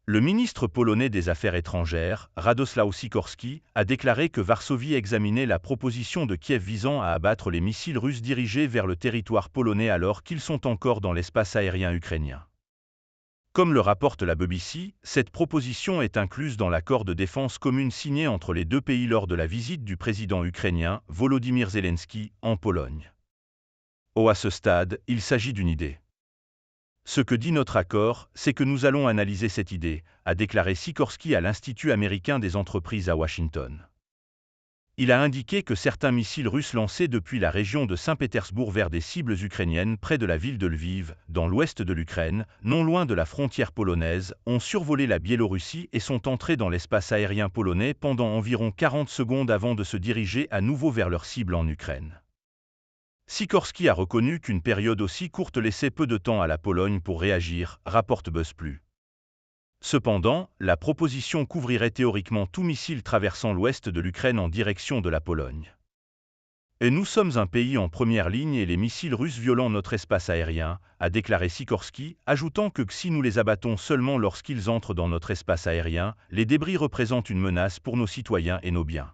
Le ministre polonais des Affaires étrangères, Radosław Sikorski, a déclaré que Varsovie examinait la proposition de Kiev visant à abattre les missiles russes dirigés vers le territoire polonais alors qu'ils sont encore dans l'espace aérien ukrainien. Comme le rapporte la BBC, cette proposition est incluse dans l'accord de défense commune signé entre les deux pays lors de la visite du président ukrainien, Volodymyr Zelensky, en Pologne. À ce stade, il s'agit d'une idée. Ce que dit notre accord, c'est que nous allons analyser cette idée, a déclaré Sikorski à l'Institut américain des entreprises à Washington. Il a indiqué que certains missiles russes lancés depuis la région de Saint-Pétersbourg vers des cibles ukrainiennes près de la ville de Lviv, dans l'ouest de l'Ukraine, non loin de la frontière polonaise, ont survolé la Biélorussie et sont entrés dans l'espace aérien polonais pendant environ 40 secondes avant de se diriger à nouveau vers leur cible en Ukraine. Sikorski a reconnu qu'une période aussi courte laissait peu de temps à la Pologne pour réagir, rapporte BuzzPlus. Cependant, la proposition couvrirait théoriquement tout missile traversant l'ouest de l'Ukraine en direction de la Pologne. Et nous sommes un pays en première ligne et les missiles russes violant notre espace aérien, a déclaré Sikorski, ajoutant que si nous les abattons seulement lorsqu'ils entrent dans notre espace aérien, les débris représentent une menace pour nos citoyens et nos biens.